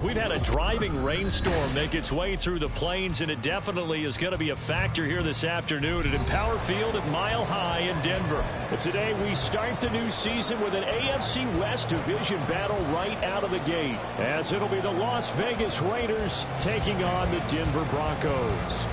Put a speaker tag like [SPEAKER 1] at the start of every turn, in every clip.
[SPEAKER 1] We've had a driving rainstorm make its way through the plains, and it definitely is going to be a factor here this afternoon at Empower Field at Mile High in Denver. But today we start the new season with an AFC West division battle right out of the gate, as it'll be the Las Vegas Raiders taking on the Denver Broncos.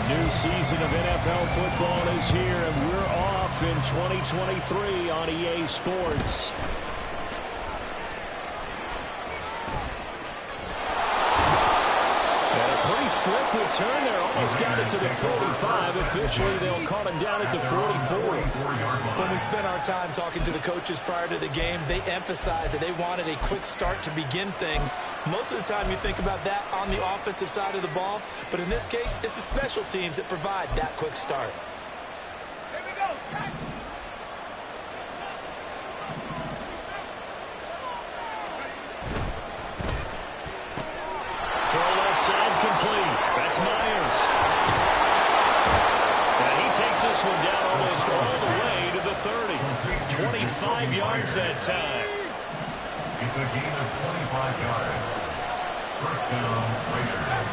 [SPEAKER 1] New season of NFL football is here, and we're off in 2023 on EA Sports. And a pretty slick return there. Almost got it to the 45. Officially, they'll call him down at the 44.
[SPEAKER 2] When we spent our time talking to the coaches prior to the game, they emphasized that they wanted a quick start to begin things. Most of the time you think about that on the offensive side of the ball, but in this case, it's the special teams that provide that quick start.
[SPEAKER 3] Here we go.
[SPEAKER 1] Throw left side complete. That's Myers. And he takes this one down almost all the way to the 30. 25 yards that time.
[SPEAKER 4] It's a gain of 25 yards. First down, Raiders.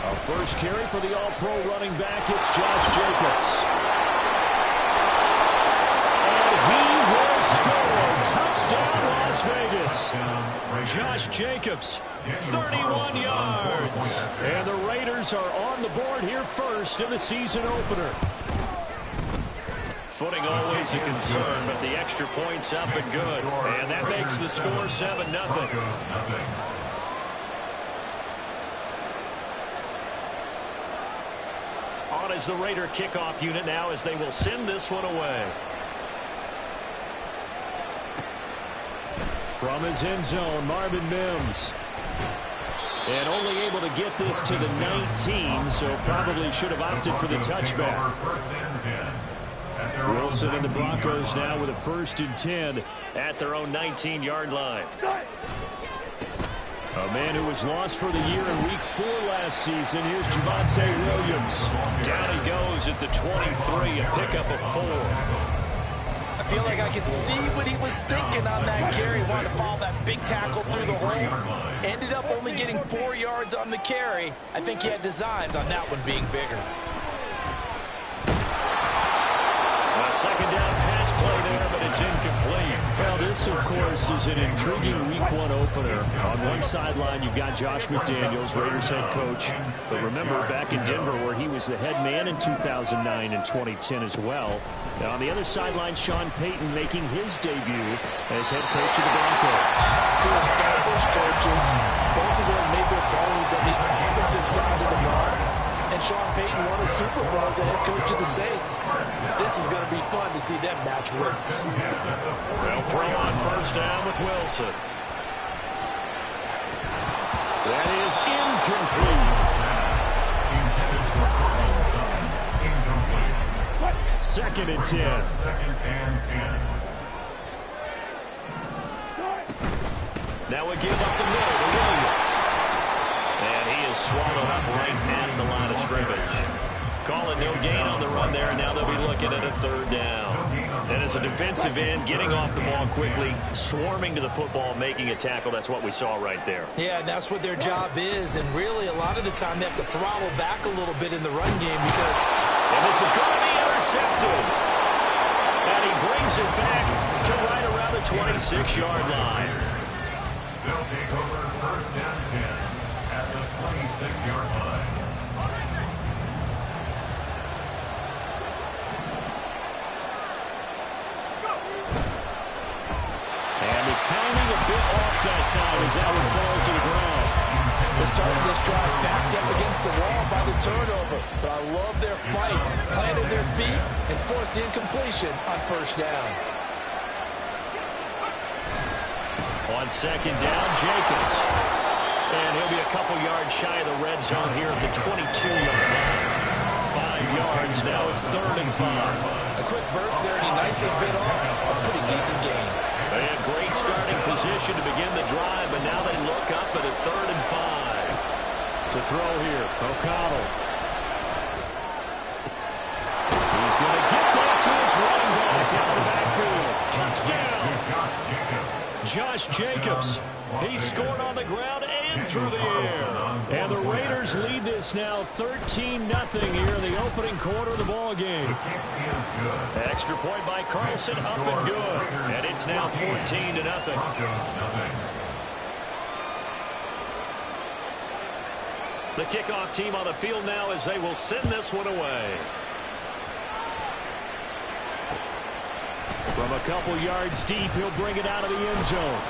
[SPEAKER 1] Our first carry for the all-pro running back, it's Josh Jacobs. And he will score. Touchdown, Las Vegas. Josh Jacobs, 31 yards. And the Raiders are on the board here first in the season opener. Footing always a concern, but the extra point's up and good. And that makes the score 7-0. On is the Raider kickoff unit now as they will send this one away. From his end zone, Marvin Mims. And only able to get this to the 19, so probably should have opted for the touchback. Wilson and the Broncos now with a 1st and 10 at their own 19-yard line. A man who was lost for the year in Week 4 last season. Here's Javonte Williams. Down he goes at the 23, a pickup of 4.
[SPEAKER 2] I feel like I could see what he was thinking on that carry. Wanted to follow that big tackle through the hole. Ended up only getting 4 yards on the carry. I think he had designs on that one being bigger.
[SPEAKER 1] A second down pass play there, but it's incomplete. Well, this, of course, is an intriguing Week 1 opener. On one sideline, you've got Josh McDaniels, Raiders head coach. But remember, back in Denver, where he was the head man in 2009 and 2010 as well. Now, on the other sideline, Sean Payton making his debut as head coach of the Broncos.
[SPEAKER 2] Two established coaches. Both of them made their bones on the offensive side of the ball. And Sean Payton won a Super Bowl as the head coach of the Saints. This is going to be fun to see them match wits.
[SPEAKER 1] They'll throw on first down with Wilson. That is incomplete. Second and 10. Now we give up the middle to Williams. And he is swallowed up right at the line of scrimmage. Calling no gain on the run there, and now they'll be looking at a 3rd down. And as a defensive end, getting off the ball quickly, swarming to the football, making a tackle, that's what we saw right there.
[SPEAKER 2] Yeah, and that's what their job is. And really, a lot of the time, they have to throttle back a little bit in the run game because...
[SPEAKER 1] And this is going to be intercepted. And he brings it back to right around the 26-yard line.
[SPEAKER 4] They'll take over 1st and 10 at the 26-yard line.
[SPEAKER 1] And the timing a bit off that time as that one falls to the ground.
[SPEAKER 2] They started this drive backed up against the wall by the turnover. But I love their fight, planted their feet, and forced the incompletion on 1st down.
[SPEAKER 1] On 2nd down, Jacobs. And he'll be a couple yards shy of the red zone here at the 22-yard line. 5 yards, now it's 3rd and 5.
[SPEAKER 2] A quick burst there, and he nicely bit off a pretty decent gain.
[SPEAKER 1] They had great starting position to begin the drive, but now they look up at a 3rd and 5. To throw here, O'Connell. He's going to get Josh Jacobs. He scored on the ground and through the air. And the Raiders lead this now 13-0 here in the opening quarter of the ball game. Extra point by Carlson, up and good. And it's now 14-0. The kickoff team on the field now as they will send this one away. From a couple yards deep, he'll bring it out of the end zone.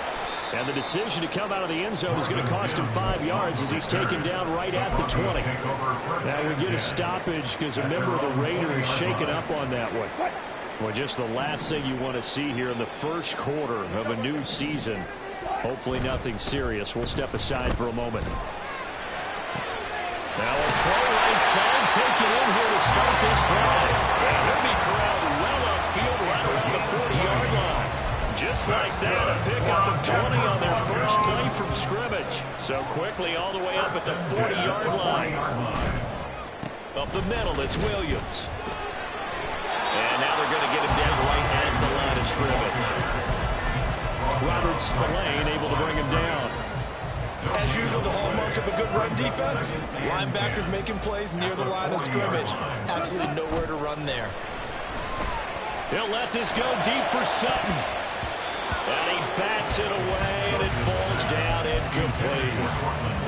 [SPEAKER 1] And the decision to come out of the end zone is going to cost him 5 yards as he's taken down right at the 20. Now we get a stoppage because a member of the Raiders shaken up on that one. Well, just the last thing you want to see here in the first quarter of a new season. Hopefully nothing serious. We'll step aside for a moment. Now a throw right side, taken in here to start this drive. And he'll be corralled well upfield right around the 40-yard line. Just like that, a pickup of 20 on their first play from scrimmage. So quickly all the way up at the 40-yard line. Up the middle, it's Williams. And now they're going to get him down right at the line of scrimmage. Robert Spillane able to bring him down.
[SPEAKER 2] As usual, the hallmark of a good run defense, linebackers making plays near the line of scrimmage. Absolutely nowhere to run there.
[SPEAKER 1] He'll let this go deep for Sutton. And he bats it away, and it falls down incomplete.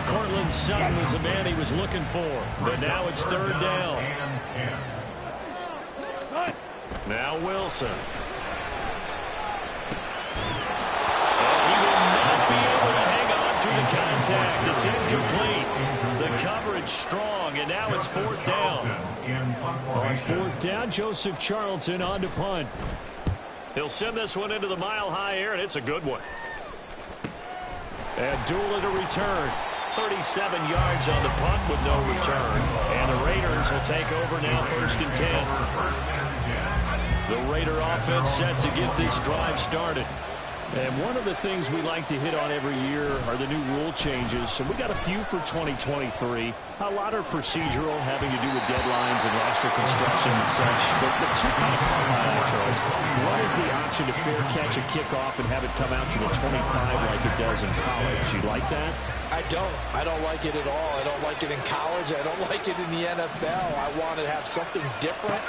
[SPEAKER 1] Cortland Sutton was the man he was looking for. But now it's third down. Now Wilson. The contact, it's incomplete. The coverage strong, and now it's fourth down. On fourth down, Joseph Charlton on to punt. He'll send this one into the mile-high air, and it's a good one. Abdullah to return. 37 yards on the punt with no return. And the Raiders will take over now, 1st and 10. The Raider offense set to get this drive started. And one of the things we like to hit on every year are the new rule changes. And we got a few for 2023. A lot are procedural, having to do with deadlines and roster construction and such. But the two kind of caught my eye, Charles. One is the option to fair catch a kickoff and have it come out to the 25 like it does in college. You like that?
[SPEAKER 2] I don't. I don't like it at all. I don't like it in college. I don't like it in the NFL. I want to have something different.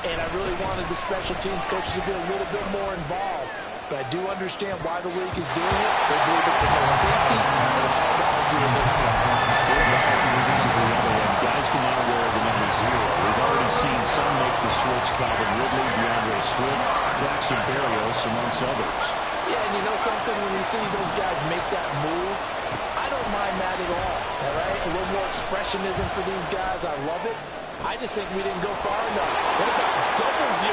[SPEAKER 2] And I really wanted the special teams coaches to be a little bit more involved. But I do understand why the league is doing it. They believe it promotes safety, and it's hard to argue against that.
[SPEAKER 1] This is the other one. Guys can now wear the number 0. We've already seen some make the switch. Calvin Ridley, DeAndre Swift, Braxton Berrios, amongst others.
[SPEAKER 2] Yeah, and you know something? When you see those guys make that move, I don't mind that at all right? A little more expressionism for these guys. I love it. I just think we didn't go far enough. What about double 0,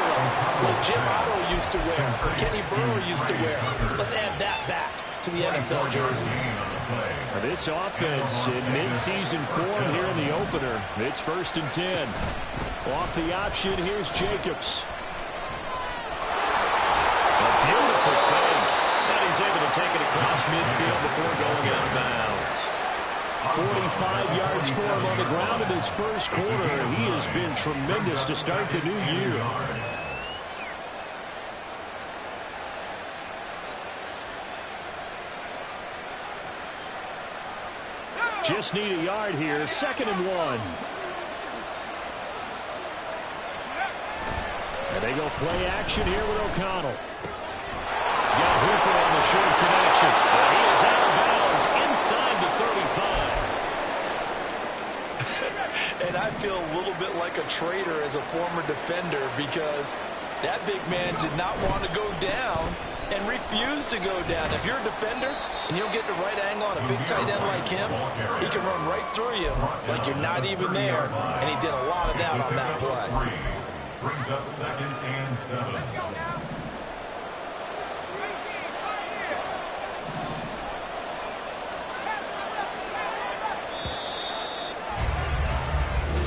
[SPEAKER 2] like Jim Otto used to wear, or Kenny Burrow used to wear? Let's add that back to the NFL jerseys.
[SPEAKER 1] This offense in mid-season form here in the opener. It's 1st and 10. Off the option, here's Jacobs. A beautiful fake. And he's able to take it across midfield before going out of bounds. 45 yards for him on the ground in his first quarter. He has been tremendous to start the new year. Just need a yard here. 2nd and 1. And they go play action here with O'Connell. He's got Hooper on the short connection. He is out of bounds inside the 35.
[SPEAKER 2] And I feel a little bit like a traitor as a former defender because that big man did not want to go down and refused to go down. If you're a defender and you don't get the right angle on a big tight end like him, he can run right through you like you're not even there. And he did a lot of that on that play.
[SPEAKER 4] Brings up 2nd and 7.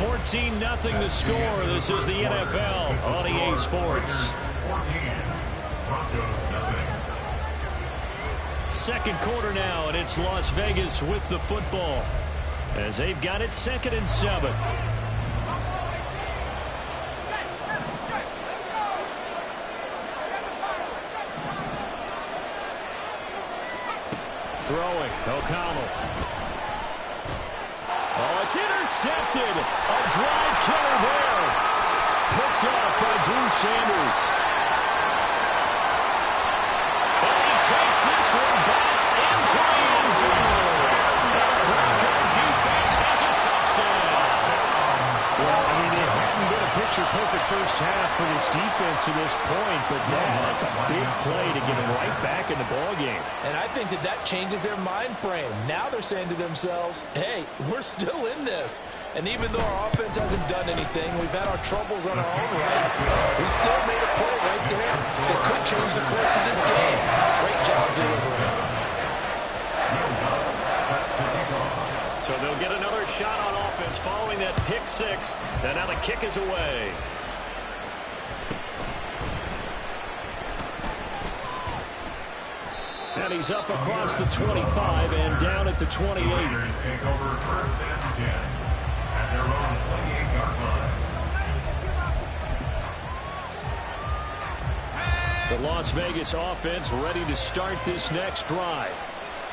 [SPEAKER 1] 14-0 the score. This is the NFL on EA Sports.
[SPEAKER 4] 14. Broncos 0.
[SPEAKER 1] Second quarter now, and it's Las Vegas with the football as they've got it 2nd and 7. throwing. O'Connell. Oh, it's intercepted. A drive killer there. Picked up by Drew Sanders. And he takes this one back into the end zone. And the Bronco defense has a touchdown. Well, I mean, it hadn't been a picture-perfect first half for this defense to this point, but that's a big play to get them right back in the ballgame.
[SPEAKER 2] And I think that changes their mind frame. Now they're saying to themselves, hey, we're still in this. And even though our offense hasn't done anything, we've had our troubles on our own right, we still made a play right there that could change the course of this game. Great job delivering.
[SPEAKER 1] So they'll get another shot on offense following that pick six. And now the kick is away. And he's up across the 25 and down at the 28.
[SPEAKER 4] Raiders take over first and 10 at their own 28-yard line.
[SPEAKER 1] The Las Vegas offense ready to start this next drive.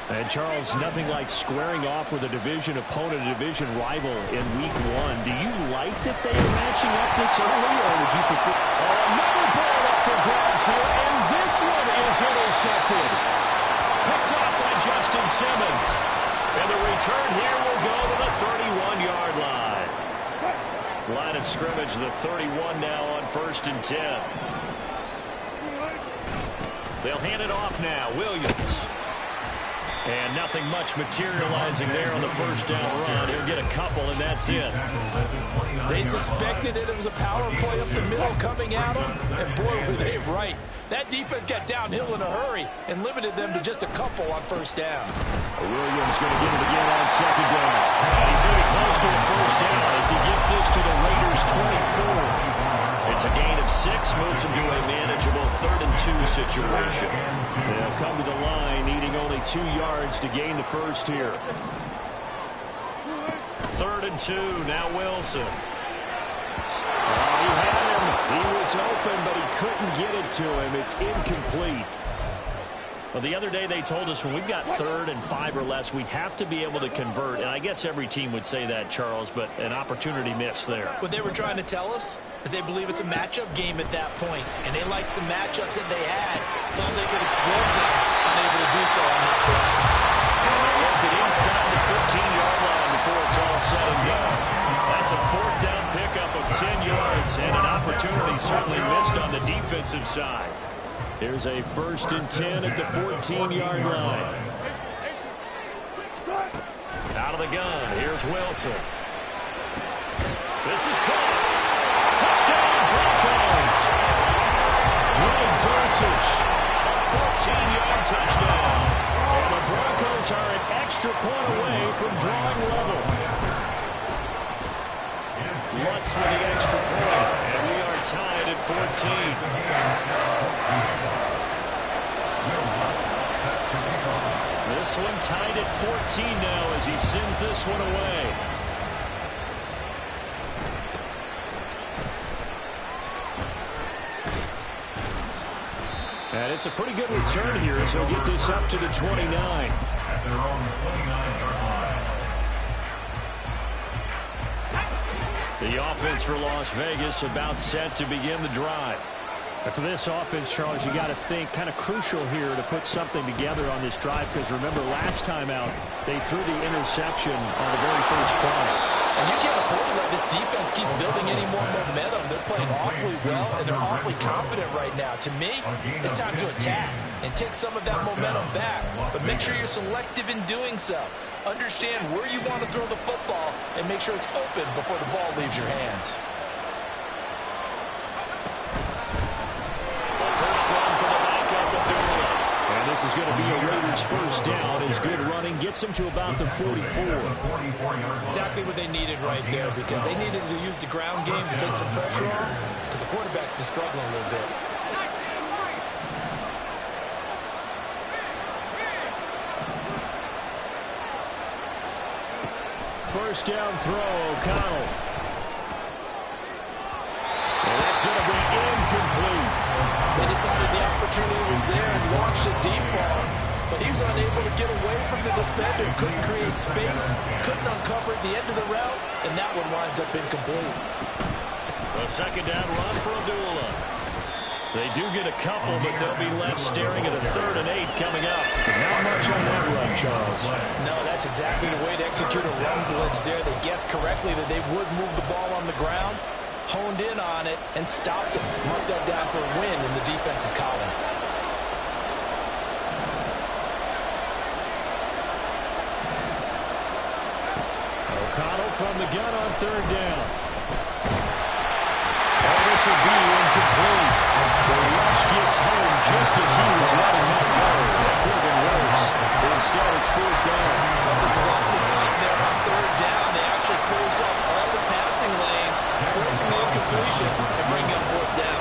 [SPEAKER 1] And, Charles, nothing like squaring off with a division opponent, a division rival in Week 1. Do you like that they are matching up this early, or would you prefer... Oh, another ball up for grabs here, and this one is intercepted. Picked up by Justin Simmons. And the return here will go to the 31-yard line. Line of scrimmage, the 31 now on 1st and 10. They'll hand it off now. Williams. And nothing much materializing there on the first down run. He'll get a couple, and that's it.
[SPEAKER 2] They suspected that it was a power play up the middle coming at them, and boy, were they right. That defense got downhill in a hurry and limited them to just a couple on first down.
[SPEAKER 1] Williams going to get it again on second down. And he's going to be close to a first down as he gets this to the Raiders' 24. It's a gain of 6, moves him to a manageable 3rd and 2 situation. They'll come to the line, needing only 2 yards to gain the first here. 3rd and 2, now Wilson. Oh, he had him. He was open, but he couldn't get it to him. It's incomplete. Well, the other day they told us when we've got 3rd and 5 or less, we have to be able to convert. And I guess every team would say that, Charles, but an opportunity missed there.
[SPEAKER 2] What they were trying to tell us is they believe it's a matchup game at that point, and they liked some matchups that they had, thought they could exploit them, unable to do so on that play.
[SPEAKER 1] And they're working inside the 15-yard line before it's all said and done. That's a 4th down pickup of 10 yards, and an opportunity certainly missed on the defensive side. Here's a 1st and 10 at the 14-yard line. Out of the gun, here's Wilson. This is caught. Touchdown, Broncos. Greg Dulcich, a 14-yard touchdown. And the Broncos are an extra point away from drawing level. Lutz with the extra point, and we are tied at 14. This one tied at 14 now as he sends this one away. And it's a pretty good return here as he'll get this up to the 29.
[SPEAKER 4] At their own 29-yard line.
[SPEAKER 1] The offense for Las Vegas about set to begin the drive. And for this offense, Charles, you got to think kind of crucial here to put something together on this drive, because remember last time out they threw the interception on the very first play.
[SPEAKER 2] And you can't afford to let this defense keep building any more momentum. They're playing awfully well, and they're awfully confident right now. To me, it's time to attack and take some of that momentum back. But make sure you're selective in doing so. Understand where you want to throw the football and make sure it's open before the ball leaves your hands.
[SPEAKER 1] This is going to be a Raiders first down as good running gets them to about the 44.
[SPEAKER 2] Exactly what they needed right there, because they needed to use the ground game to take some pressure off, because the quarterback's been struggling a little bit.
[SPEAKER 1] First down throw, O'Connell. And that's going to be incomplete.
[SPEAKER 2] They decided the opportunity was there and launched a deep ball. but he was unable to get away from the defender. Couldn't create space, couldn't uncover at the end of the route, and that one winds up incomplete.
[SPEAKER 1] A second down run for Abdullah. They do get a couple, but they'll be left staring at a 3rd and 8 coming up. Not much on that run, Charles.
[SPEAKER 2] No, that's exactly the way to execute a run blitz there. They guessed correctly that they would move the ball on the ground, honed in on it, and stopped them. Mark that down for a win in the defense's column.
[SPEAKER 1] O'Connell from the gun on 3rd down. Oh, this will be incomplete. The rush gets home just as he was letting that go. That could have been worse. Instead, it's 4th down.
[SPEAKER 2] Coverage is awfully tight there on 3rd down. They actually closed off all the passing lanes, forcing the incompletion and bringing up 4th down.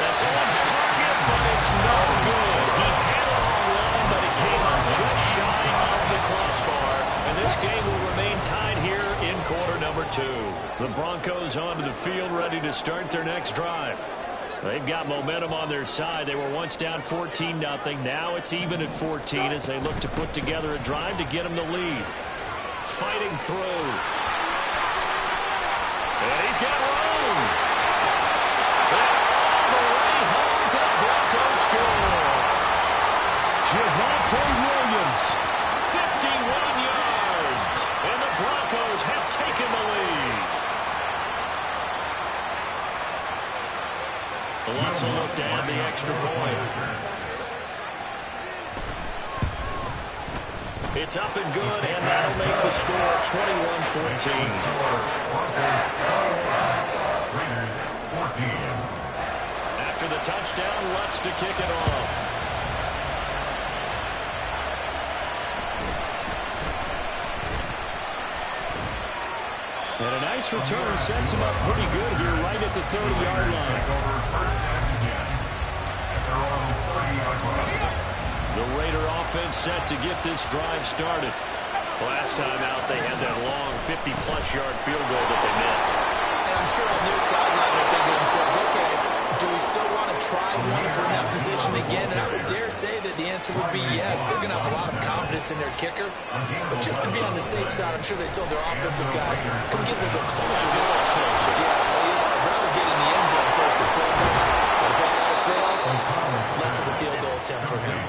[SPEAKER 1] That's on target, but it's no good. He had it on line, but it came up just shy of the crossbar. And this game will remain tied here in quarter number 2. The Broncos onto the field, ready to start their next drive. They've got momentum on their side. They were once down 14-0. Now it's even at 14 as they look to put together a drive to get them the lead. Fighting through. And he's got room. All the way home for the Broncos score. Javonte Williams, 51 yards. And the Broncos have taken the lead. Wants a look to add the extra point. It's up and good, and that'll make the score 21-14. After the touchdown, Lutz to kick it off. And a nice return sets him up pretty good here right at the 30-yard line. The Raider offense set to get this drive started. Last time out, they had that long 50-plus yard field goal that they missed.
[SPEAKER 2] And I'm sure on their sideline they're thinking to themselves, okay, do we still want to try one if we're in that position again? And I would dare say that the answer would be yes. They're going to have a lot of confidence in their kicker. But just to be on the safe side, I'm sure they told their offensive guys, come get a little bit closer this time. Yeah, well, I'd rather get in the end zone first and foremost. But if all else fails, less of a field goal attempt for him.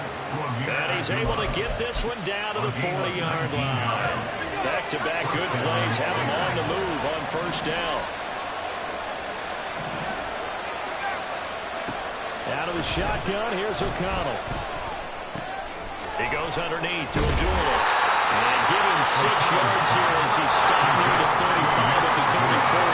[SPEAKER 1] And he's able to get this one down to the 40-yard line. Back-to-back good plays have him on the move on 1st down. Out of the shotgun, here's O'Connell. He goes underneath to Abdullah. And give him 6 yards here as he's stopped near the 35 at the 34.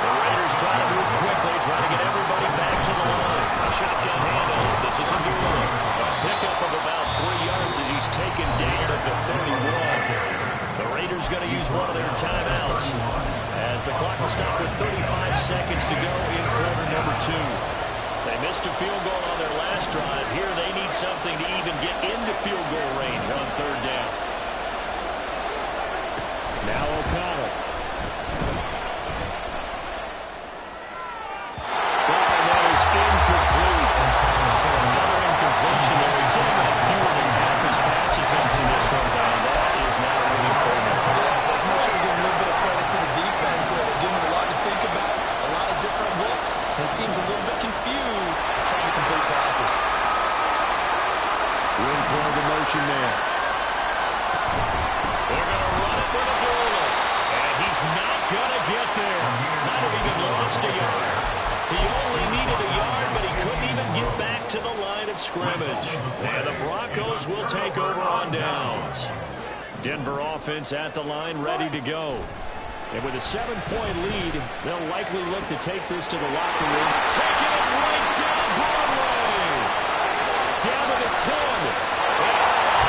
[SPEAKER 1] The Raiders try to move quickly, try to get everybody back to the line. A shotgun handoff. This is Abdullah. A pickup of about 3 yards as he's taken down at the 31. The Raiders going to use one of their timeouts as the clock will stop with 35 seconds to go in quarter number 2. They missed a field goal on their last drive. Here they need something to even get into field goal range on 3rd down. Now O'Connell. And that is incomplete. So another incompletion there. He's hitting about fewer than half his pass attempts in this one down. That is not a winning formula.
[SPEAKER 2] Yes, that's much sure give a little bit of credit to the defense. They're giving him a lot to think about, a lot of different looks. He seems a little bit confused trying to complete passes.
[SPEAKER 1] Room for the motion there. They're going to run it with a bowler. And he's not going to get there. Might have even lost a yard. He only needed a yard, but he couldn't even get back to the line of scrimmage. And the Broncos will take over on downs. Denver offense at the line, ready to go. And with a 7-point lead, they'll likely look to take this to the locker room. Taking it right down Broadway. Down to the 10. And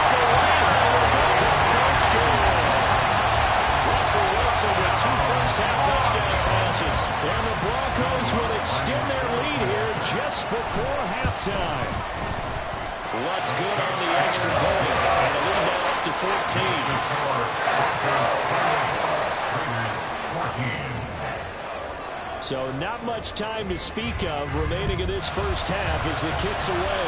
[SPEAKER 1] all the way home for the Broncos score. Russell Wilson with 2 first-half touchdown passes. And the Broncos will extend their lead here just before halftime. What's good on the extra point. And the lead now up to 14. So not much time to speak of remaining in this first half as the kick's away.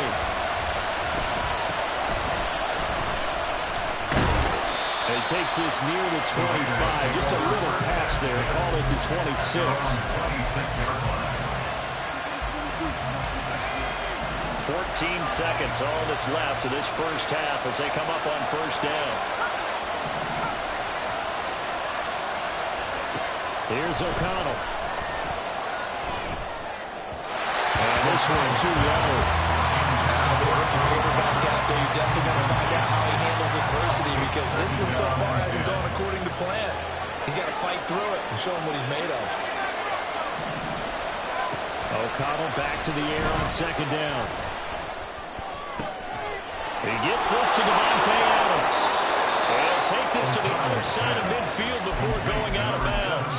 [SPEAKER 1] And he takes this near the 25. Just a little pass there. Call it the 26. 14 seconds, all that's left of this first half as they come up on first down. Here's O'Connell. And this one too low.
[SPEAKER 2] With a rookie quarterback out there, you're definitely going to find out how he handles adversity because this one so far hasn't gone according to plan. He's got to fight through it and show him what he's made of.
[SPEAKER 1] O'Connell back to the air on second down. He gets this to Devontae Adams. He'll take this to the other side of midfield before going out of bounds.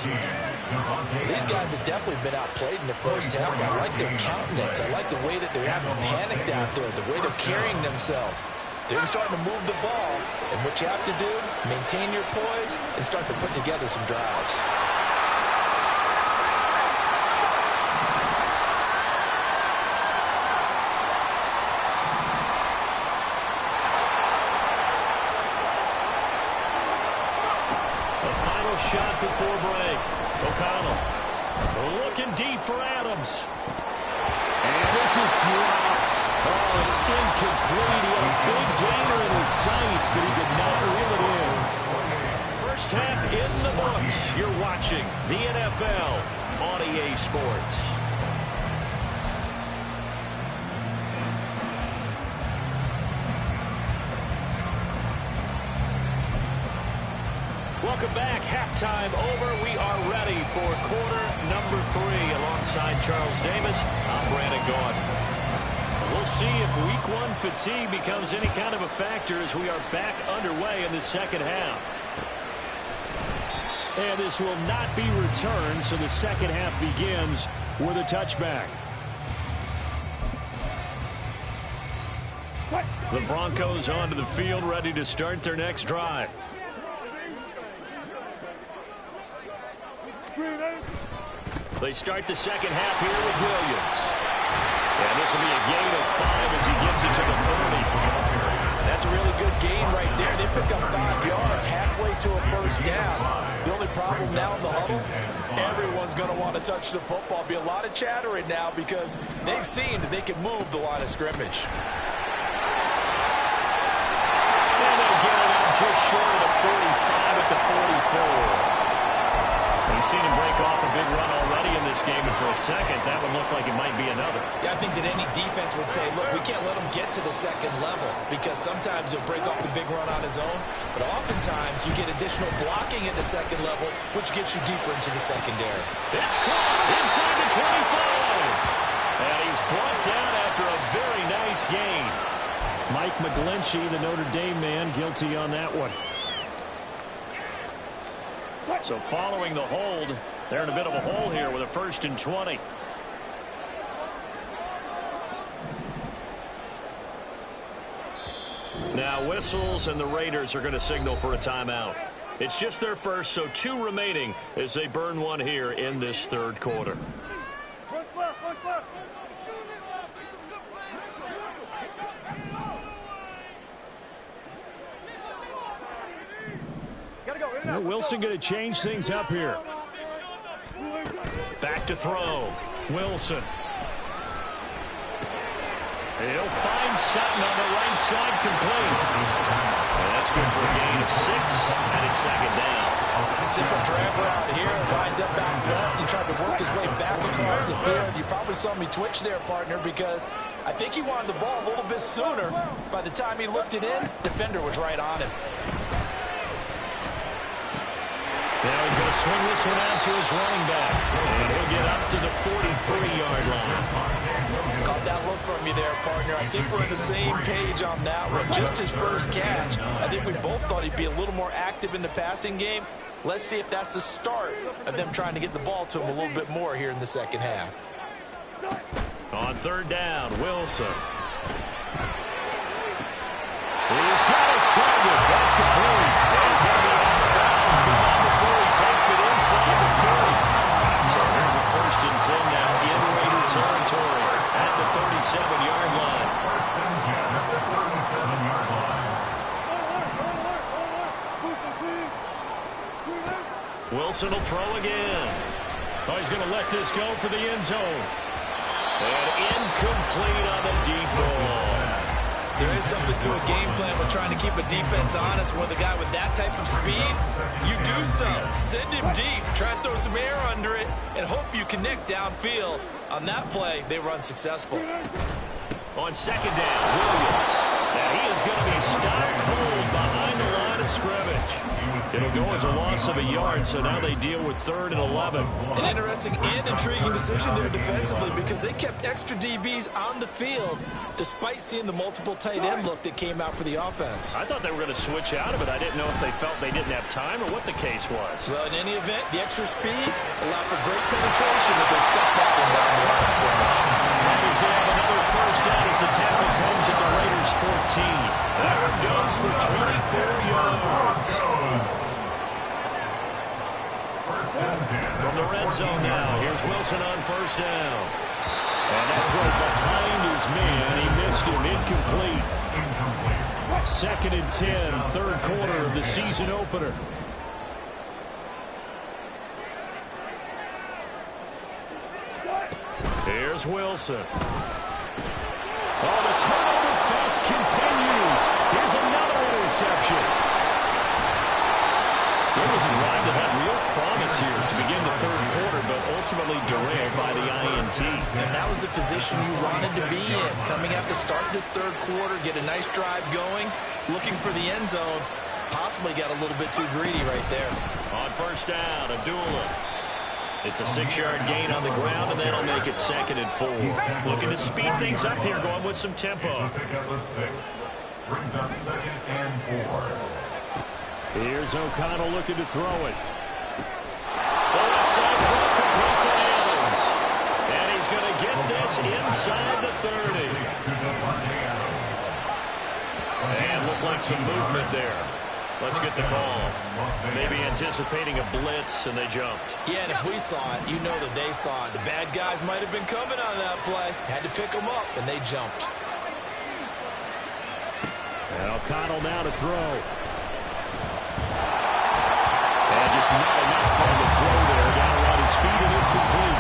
[SPEAKER 2] These guys have definitely been outplayed in the first half. I like their countenance. I like the way that they're having panicked out there, the way they're carrying themselves. They're starting to move the ball, and what you have to do, maintain your poise and start to put together some drives.
[SPEAKER 1] Shot before break. O'Connell looking deep for Adams. And this is dropped. Oh, it's incomplete. He had a big gainer in his sights, but he did not reel it in. First half in the books. You're watching the NFL on EA Sports. Welcome back. Halftime over. We are ready for quarter number 3. Alongside Charles Davis, I'm Brandon Gaudin. We'll see if week 1 fatigue becomes any kind of a factor as we are back underway in the second half. And this will not be returned, so the second half begins with a touchback. The Broncos onto the field, ready to start their next drive. They start the second half here with Williams. And this will be a gain of 5 as he gives it to the 30.
[SPEAKER 2] That's a really good gain right there. They pick up 5 yards halfway to a first down. The only problem now in the huddle, everyone's going to want to touch the football. Be a lot of chattering now because they've seen that they can move the line of scrimmage.
[SPEAKER 1] And they get it out just short of the 45 at the 44. We've seen him break off a big run already in this game, and for a second, that would look like it might be another.
[SPEAKER 2] Yeah, I think that any defense would say, look, we can't let him get to the second level because sometimes he'll break off the big run on his own, but oftentimes you get additional blocking at the second level, which gets you deeper into the secondary.
[SPEAKER 1] It's caught inside the 25. And he's brought down after a very nice gain. Mike McGlinchey, the Notre Dame man, guilty on that one. So following the hold, they're in a bit of a hole here with a 1st and 20. Now whistles and the Raiders are going to signal for a timeout. It's just their first, so 2 remaining as they burn one here in this third quarter. Wilson going to change things up here. Back to throw. Wilson. He'll find Sutton on the right side, complete. And that's good for a gain of 6, and it's second down.
[SPEAKER 2] Simple drag route here, lined up out left. He tried to work his way back across the field. You probably saw me twitch there, partner, because I think he wanted the ball a little bit sooner. By the time he looked it in, defender was right on him.
[SPEAKER 1] Now he's going to swing this one out to his running back. And he'll get up to the 43-yard line.
[SPEAKER 2] Caught that look from you there, partner. I think we're on the same page on that one. Just his first catch. I think we both thought he'd be a little more active in the passing game. Let's see if that's the start of them trying to get the ball to him a little bit more here in the second half.
[SPEAKER 1] On third down, Wilson. He's got his target. That's complete. He's going to be out of bounds, but not before he takes it inside the 40. So here's a 1st Wilson will throw again. Oh, he's going to let this go for the end zone. And incomplete on the deep ball.
[SPEAKER 2] There is something to a game plan with trying to keep a defense honest. With a guy with that type of speed, you do so. Send him deep. Try and throw some air under it and hope you connect downfield. On that play, they were unsuccessful.
[SPEAKER 1] On second down, Williams. Now he is going to be stopped cold behind the line of scrimmage. It'll go as a loss of a yard, so now they deal with 3rd and 11.
[SPEAKER 2] An interesting and intriguing decision there defensively because they kept extra DBs on the field despite seeing the multiple tight end look that came out for the offense.
[SPEAKER 1] I thought they were going to switch out of it. I didn't know if they felt they didn't have time or what the case was.
[SPEAKER 2] Well, in any event, the extra speed allowed for great penetration as they stepped out and down the line of scrimmage.
[SPEAKER 1] That is going to have another first down as the tackle comes at the Raiders' 14. That one goes for 24 yards. From the red zone now, here's Wilson on first down. And that throw behind his man, he missed him, incomplete. 2nd and 10, 3rd quarter of the season opener. Here's Wilson. Oh, the turnover fest continues. Here's another interception. So it was a drive that had real promise here to begin the 3rd quarter, but ultimately derailed by the INT.
[SPEAKER 2] And that was the position you wanted to be in. Coming out to start this 3rd quarter, get a nice drive going, looking for the end zone. Possibly got a little bit too greedy right there.
[SPEAKER 1] On first down, Abdullah. It's a 6-yard gain on the ground, and that'll make it 2nd and 4. Looking to speed things up here, going with some tempo.
[SPEAKER 4] Brings up 2nd and 4.
[SPEAKER 1] Here's O'Connell looking to throw it. Offside throw complete to Adams. And he's going to get this inside the 30. And looked like some movement there. Let's get the call. Maybe anticipating a blitz, and they jumped.
[SPEAKER 2] Yeah, and if we saw it, you know that they saw it. The bad guys might have been coming on that play. Had to pick them up, and they jumped.
[SPEAKER 1] And O'Connell now to throw. And just not enough on the throw there. Down around his feet and incomplete.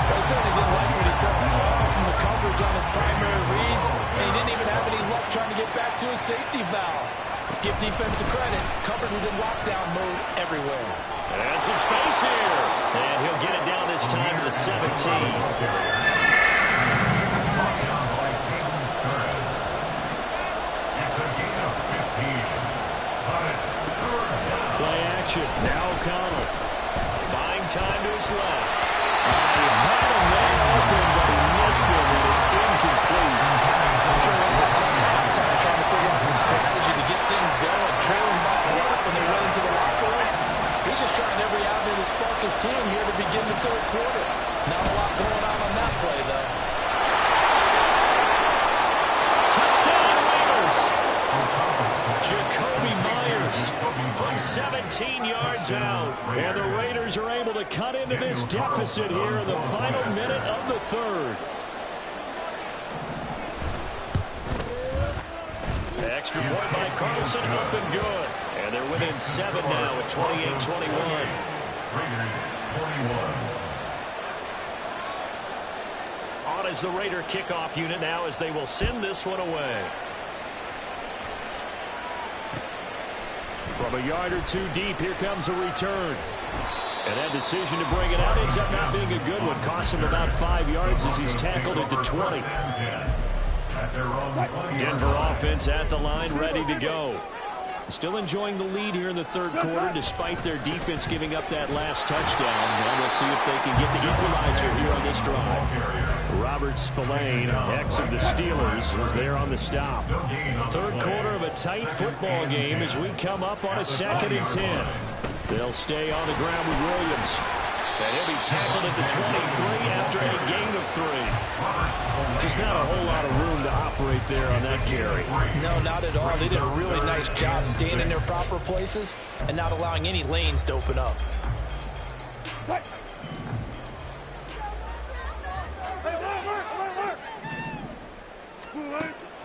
[SPEAKER 2] I certainly didn't like what he saw from the coverage on his primary reads, and he didn't even have any luck trying to get back to his safety valve. Give defense credit. Coverage was in lockdown mode everywhere.
[SPEAKER 1] And some space here. And he'll get it down this time to the 17. Play action. Now O'Connell. Buying time to his left. He had him there open, but he missed him, and it's incomplete.
[SPEAKER 2] I'm sure it was a tough halftime trying to figure out some strategy to get things going. Trailing by a lot when they run into the locker room. He's just trying every avenue to spark his team here to begin the 3rd quarter. Not a lot going on that play, though.
[SPEAKER 1] Touchdown, Raiders! Jacoby Myers from 17 yards out. And the Raiders are able to cut into this deficit here in the final minute of the 3rd. Extra point by Carlson, up and good. And they're within 7 now at 28-21.
[SPEAKER 4] Raiders 41.
[SPEAKER 1] On as the Raider kickoff unit now as they will send this one away. From a yard or two deep, here comes a return. And that decision to bring it out ends up not being a good one. Costs him about 5 yards as he's tackled at the 20. Denver offense at the line, ready to go. Still enjoying the lead here in the 3rd quarter despite their defense giving up that last touchdown. And we'll see if they can get the equalizer here on this drive. Robert Spillane, ex of the Steelers, was there on the stop. 3rd quarter of a tight football game as we come up on a 2nd and 10. They'll stay on the ground with Williams. And he'll be tackled at the 23 after a gain of 3. Just not a whole lot of room to operate there on that carry.
[SPEAKER 2] No, not at all. They did a really nice job staying in their proper places and not allowing any lanes to open up.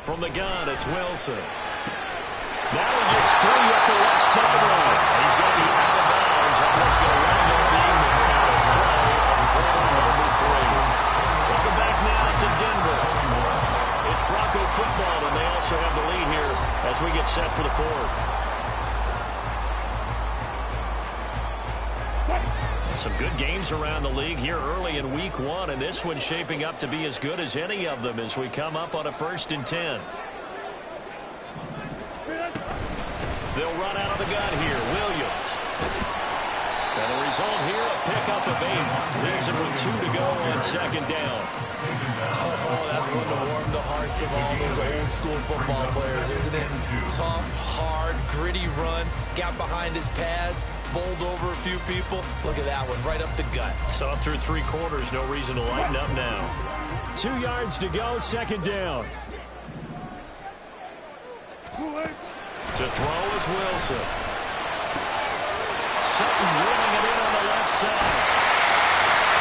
[SPEAKER 1] From the gun, it's Wilson. Now he gets free up the left sideline. He's going to be out of bounds. Almost going to run Bronco football, and they also have the lead here as we get set for the fourth. Some good games around the league here early in week one, and this one's shaping up to be as good as any of them as we come up on a 1st and 10. They'll run out of the gun here. Williams. And the result here, a pickup of 8. Leaves him with 2 to go on 2nd down.
[SPEAKER 2] Oh, that's one to warm the hearts of all those old-school football players, isn't it? Tough, hard, gritty run. Got behind his pads, bowled over a few people. Look at that one, right up the gut.
[SPEAKER 1] Saw through 3 quarters, no reason to lighten up now. 2 yards to go, 2nd down. To throw is Wilson. Sutton rolling it in on the left side.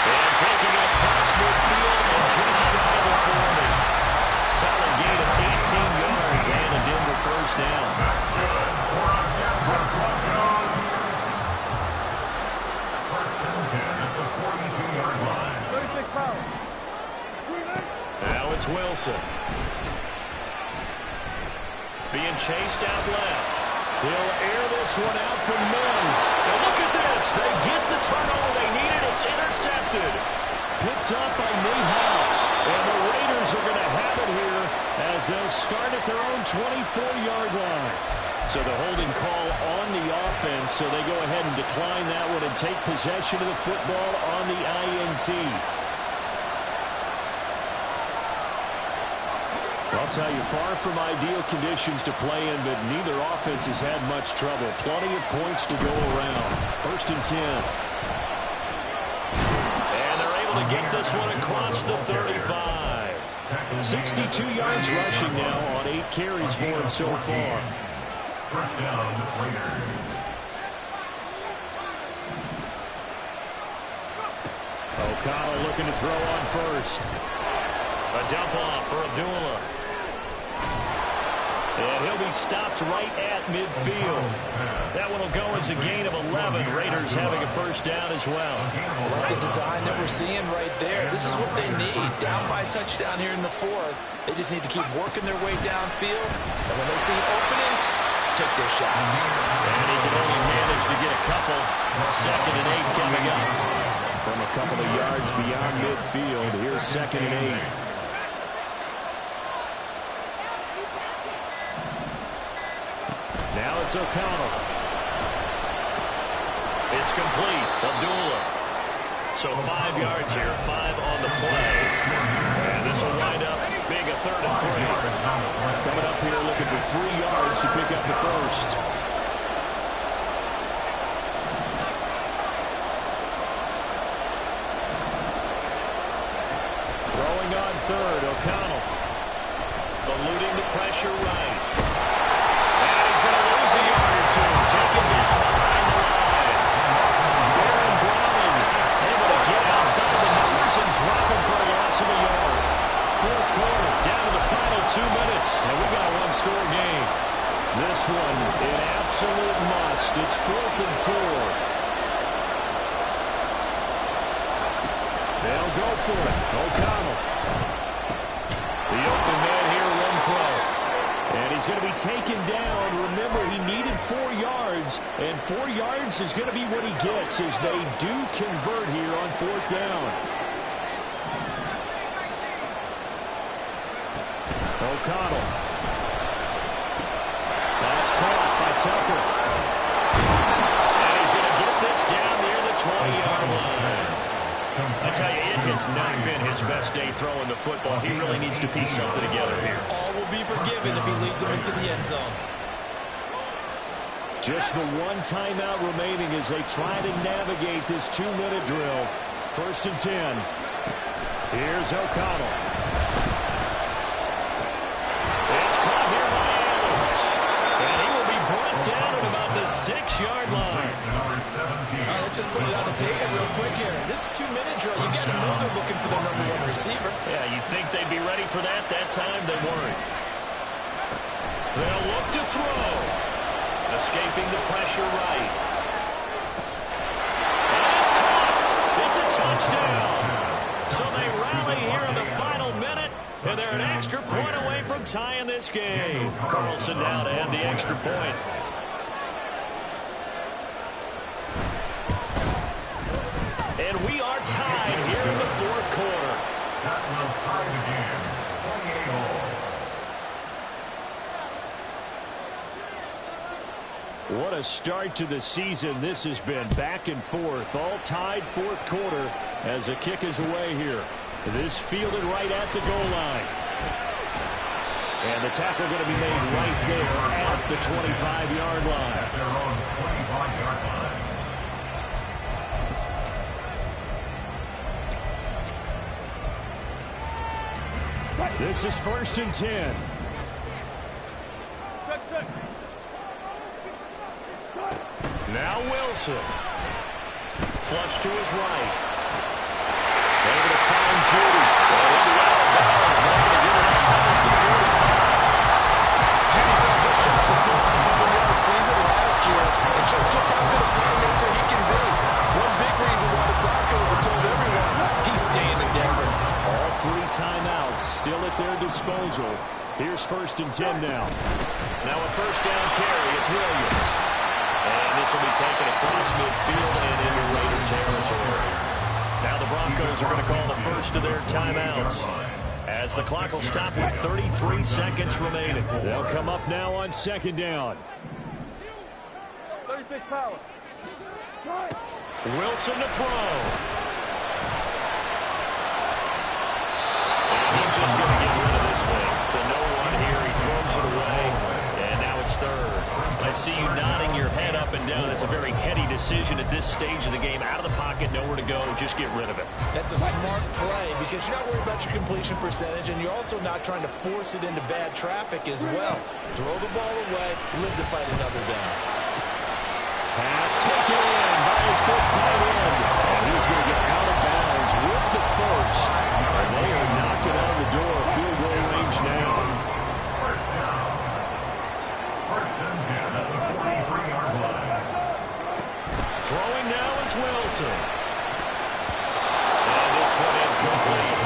[SPEAKER 1] And taking it across midfield and just shy of the 40. Solid gain of 18 yards and a Denver 1st down.
[SPEAKER 4] That's good for a Denver Broncos. 1st and 10 at the 42-yard line.
[SPEAKER 3] 36 pounds.
[SPEAKER 1] Now it's Wilson. Being chased out left. He'll air this one out from Mims. And look at this. They get the turnover they needed. It's intercepted. Picked up by Nate House. And the Raiders are going to have it here as they'll start at their own 24-yard line. So the holding call on the offense, so they go ahead and decline that one and take possession of the football on the INT. I'll tell you, far from ideal conditions to play in, but neither offense has had much trouble. Plenty of points to go around. 1st and 10. And they're able to get this one across the 35. 62 yards rushing now on 8 carries for him so far.
[SPEAKER 4] 1st down, Raiders.
[SPEAKER 1] O'Connell looking to throw on 1st. A dump off for Abdullah. And he'll be stopped right at midfield. That one will go as a gain of 11. Raiders having a 1st down as well.
[SPEAKER 2] I like the design that we're seeing right there. This is what they need. Down by a touchdown here in the 4th. They just need to keep working their way downfield. And when they see openings, take their shots.
[SPEAKER 1] And he can only manage to get a couple. 2nd and 8 coming up. From a couple of yards beyond midfield, here's 2nd and 8. Now it's O'Connell. It's complete. Abdullah. So 5 yards here, 5 on the play. And this will wind up being a 3rd and 3. Coming up here looking for 3 yards to pick up the 1st. Throwing on 3rd, O'Connell. Eluding the pressure right. A yard or 2, taken down behind the line. Baron Browning able to get outside the numbers and drop him for a loss of a yard. 4th quarter, down to the final 2 minutes, and we've got a 1-score game. This one, an absolute must. It's 4th and 4. They'll go for it. O'Connell. The open man here, Renfro. And he's going to be taken down. Remember, he needed 4 yards, and 4 yards is going to be what he gets as they do convert here on 4th down. O'Connell. That's caught by Tucker. And he's going to get this down near the 20-yard line. I tell you, it has not been his best day throwing the football. He really needs to piece something together here.
[SPEAKER 2] All will be forgiven if he leads them into the end zone.
[SPEAKER 1] Just the 1 timeout remaining as they try to navigate this 2-minute drill. 1st and 10. Here's O'Connell. It's caught here by Adams. And he will be brought down at about the 6-yard line.
[SPEAKER 2] Let's just put it on the table real quick here. This is 2-minute drill. You got to know they're looking for their #1 receiver.
[SPEAKER 1] Yeah, you think they'd be ready for that? That time they weren't. They'll look to throw. Escaping the pressure right. And it's caught. It's a touchdown. So they rally here in the final minute. And they're an extra point away from tying this game. Carlson now to add the extra point. And we are tied here in the fourth quarter.
[SPEAKER 4] That will tie the game. 28 all.
[SPEAKER 1] What a start to the season this has been. Back and forth, all tied fourth quarter as the kick is away here. This fielded right at the goal line. And the tackle going to be made right there at the 25-yard line.
[SPEAKER 4] At their own 25-yard line.
[SPEAKER 1] This is 1st and 10. Now Wilson. Flush to his right. Able to find Judy. Judy felt just shot was supposed to be from the season last year and showed just how good a playmaker he can be. One big reason why the Broncos have told everyone he's staying in Denver. All 3 timeouts still at their disposal. Here's 1st and 10 now. Now a first down carry. It's Williams. And this will be taken across midfield and into Raider territory. Now the Broncos are going to call the first of their timeouts as the clock will stop with 33 seconds remaining. They'll come up now on 2nd down.
[SPEAKER 3] 36 power.
[SPEAKER 1] Wilson to throw. And he's just going to get rid of this thing. To no one here. He throws it away. And now it's 3rd. I see you nodding your head up and down. It's a very heady decision at this stage of the game. Out of the pocket, nowhere to go. Just get rid of it.
[SPEAKER 2] That's a smart play because you're not worried about your completion percentage, and you're also not trying to force it into bad traffic as well. Throw the ball away, live to fight another down.
[SPEAKER 1] Pass taken in by his big tight end. And he's going to get out of bounds with the first. And they are knocking on the door. Field goal range now.
[SPEAKER 4] First down. 1st and 10 at the 43-yard line.
[SPEAKER 1] Throwing now is Wilson. And this one incomplete.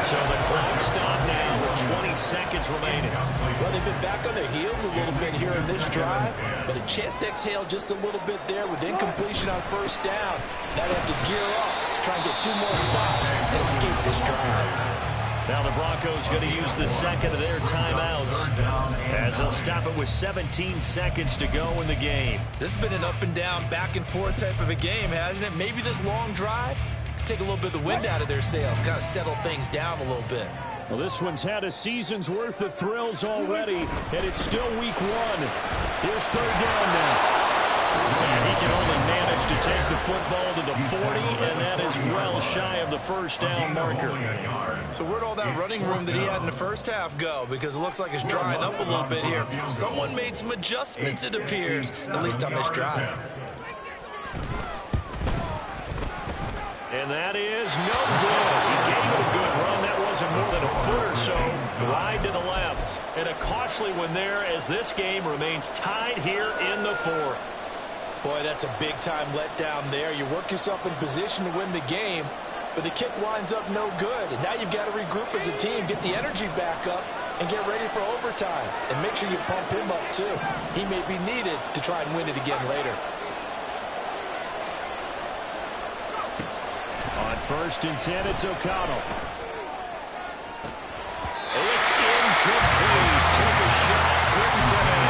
[SPEAKER 1] So the clock stopped now with 20 seconds remaining.
[SPEAKER 2] Well, they've been back on their heels a little bit here in this drive, but a chance to exhale just a little bit there with incompletion on 1st down. Now they have to gear up, try and get 2 more stops and escape this drive.
[SPEAKER 1] Now the Broncos going to use the second of their timeouts as they'll stop it with 17 seconds to go in the game.
[SPEAKER 2] This has been an up and down, back and forth type of a game, hasn't it? Maybe this long drive take a little bit of the wind out of their sails, kind of settle things down a little bit.
[SPEAKER 1] Well, this one's had a season's worth of thrills already, and it's still week 1. Here's 3rd down now. And he can only manage to take the football to the 40, and that is well shy of the first down marker.
[SPEAKER 2] So where'd all that running room that he had in the first half go? Because it looks like it's drying up a little bit here. Someone made some adjustments, it appears, at least on this drive.
[SPEAKER 1] And that is no good. He gave it a good run. That wasn't more than a foot or so wide to the left. And a costly one there as this game remains tied here in the 4th.
[SPEAKER 2] Boy, that's a big-time letdown there. You work yourself in position to win the game, but the kick winds up no good. And now you've got to regroup as a team, get the energy back up, and get ready for overtime. And make sure you pump him up, too. He may be needed to try and win it again later.
[SPEAKER 1] On 1st and 10, it's O'Connell. It's incomplete. Took a shot, couldn't get it.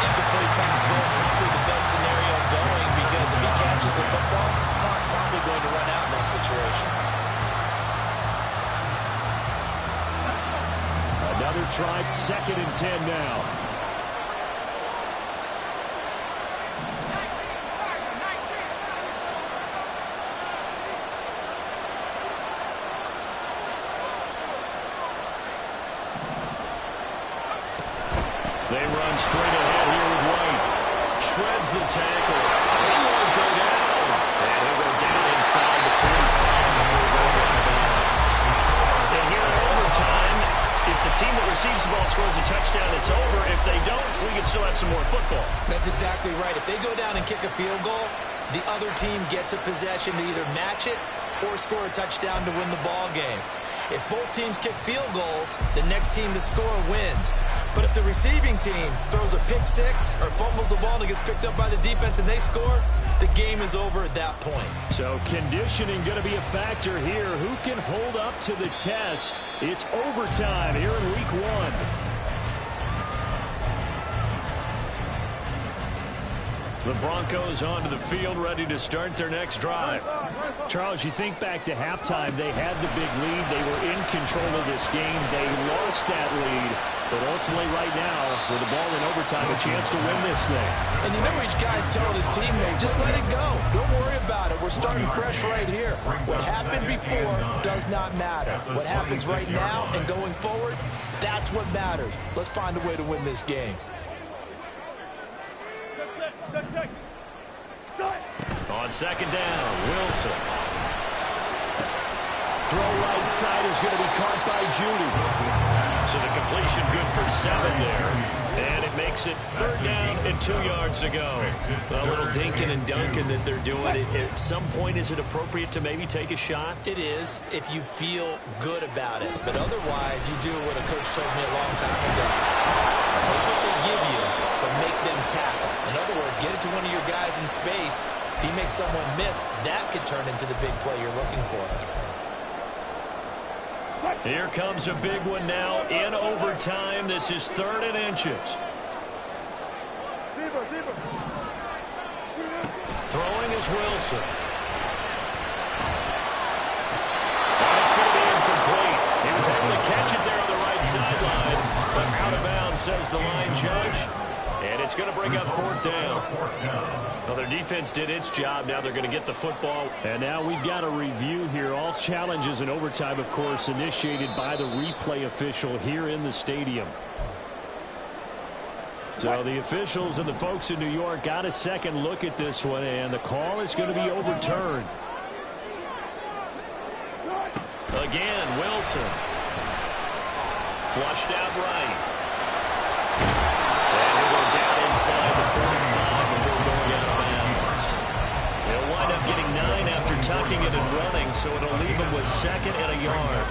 [SPEAKER 2] Incomplete pass. That's probably the best scenario going because if he catches the football, clock's probably going to run out in that situation.
[SPEAKER 1] Another try, 2nd and 10 now. They run straight ahead here with White. Shreds the tackle. He won't go down. And he'll go down inside the 45 before going out of bounds. And here in overtime, if the team that receives the ball scores a touchdown, it's over. If they don't, we can still have some more football.
[SPEAKER 2] That's exactly right. If they go down and kick a field goal, the other team gets a possession to either match it or score a touchdown to win the ball game. If both teams kick field goals, the next team to score wins. But if the receiving team throws a pick six or fumbles the ball and it gets picked up by the defense and they score, the game is over at that point.
[SPEAKER 1] So conditioning going to be a factor here. Who can hold up to the test? It's overtime here in week 1. The Broncos onto the field, ready to start their next drive. Charles, you think back to halftime, they had the big lead. They were in control of this game. They lost that lead. But ultimately right now, with the ball in overtime, a chance to win this thing.
[SPEAKER 2] And you know each guy's telling his teammate, just let it go. Don't worry about it. We're starting fresh right here. What happened before does not matter. What happens right now and going forward, that's what matters. Let's find a way to win this game.
[SPEAKER 1] On second down, Wilson. Throw right side is going to be caught by Judy. So the completion good for 7 there. And it makes it 3rd down and 2 yards to go. A little dinking and dunking that they're doing. At some point, is it appropriate to maybe take a shot?
[SPEAKER 2] It is if you feel good about it. But otherwise, you do what a coach told me a long time ago. Take what they give you, but make them tackle. In other words, get it to one of your guys in space. If he makes someone miss, that could turn into the big play you're looking for.
[SPEAKER 1] Here comes a big one now in overtime. This is 3rd and inches. Throwing is Wilson. It's going to be incomplete. He was able to catch it there on the right sideline, but out of bounds, says the line judge. And it's going to bring up 4th down. Well, their defense did its job. Now they're going to get the football. And now we've got a review here. All challenges in overtime, of course, initiated by the replay official here in the stadium. So the officials and the folks in New York got a second look at this one, and the call is going to be overturned. Again, Wilson. Flushed out right. Inside the 45 before going out of bounds. They'll wind up getting 9 after tucking it and running, so it'll leave them with 2nd and a yard.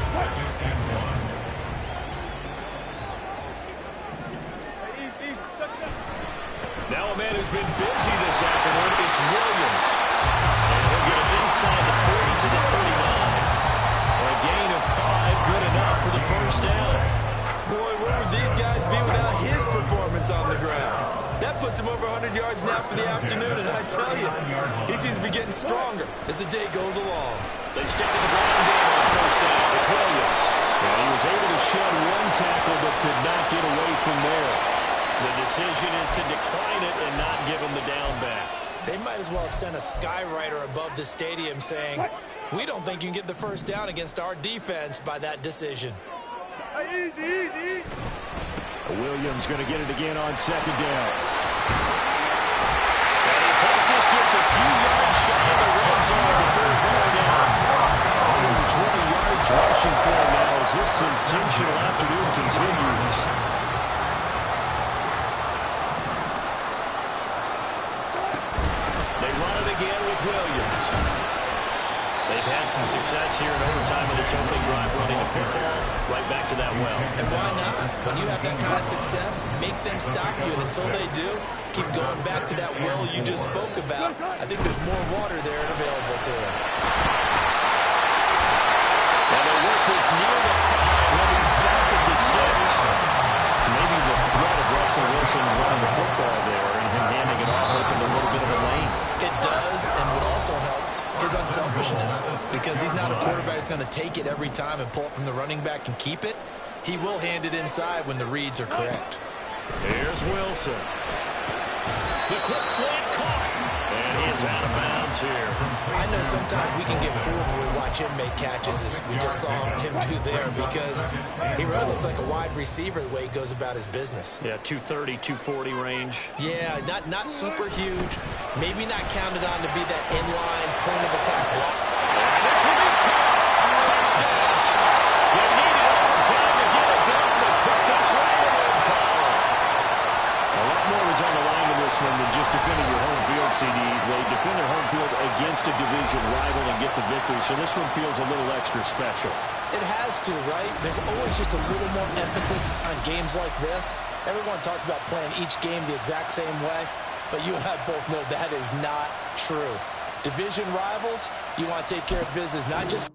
[SPEAKER 1] Now a man who's been busy this afternoon, it's Williams. And he'll get it inside the 40 to the 39. A gain of 5, good enough for the 1st down.
[SPEAKER 2] Boy, where would these guys be without his performance on the ground? That puts him over 100 yards now for the afternoon, and I tell you, he seems to be getting stronger as the day goes along.
[SPEAKER 1] They stick to the ground game on 1st down. It's Williams. And he was able to shed 1 tackle but could not get away from there. The decision is to decline it and not give him the down back.
[SPEAKER 2] They might as well have sent a skywriter above the stadium saying, we don't think you can get the 1st down against our defense by that decision.
[SPEAKER 3] Easy.
[SPEAKER 1] Williams going to get it again on 2nd down. And he takes us just a few yards shy of the red zone before going down. 120 yards rushing for him now as this sensational afternoon continues. They run it again with Williams. They've had some success here in overtime in this opening drive running the football. Right back to that well.
[SPEAKER 2] And why not? When you have that kind of success, make them stop you. And until they do, keep going back to that well you just spoke about. I think there's more water there and available to them.
[SPEAKER 1] And they work this near the 5. Will be stopped at the 6. Maybe the threat of Russell Wilson running the football there and him handing it off opened a little bit of a lane.
[SPEAKER 2] It does, and what also helps is unselfishness, because he's not a quarterback who's going to take it every time and pull it from the running back and keep it. He will hand it inside when the reads are correct.
[SPEAKER 1] Here's Wilson. The quick slant caught. And he's out of bounds here.
[SPEAKER 2] I know sometimes we can get fooled when we watch him make catches, as we just saw him do there, because he really looks like a wide receiver the way he goes about his business.
[SPEAKER 1] Yeah, 230, 240 range.
[SPEAKER 2] Yeah, not super huge. Maybe not counted on to be that inline point of attack block.
[SPEAKER 1] And this will be caught. Touchdown. You needed overtime to get it done, but put this right in power. A lot more is on the line in this one than just defending your home field, CD. They defend their home field against a division rival and get the victory, so this one feels a little extra special.
[SPEAKER 2] It has to, right? There's always just a little more emphasis on games like this. Everyone talks about playing each game the exact same way, but you and I both know that is not true. Division rivals, you want to take care of business, not just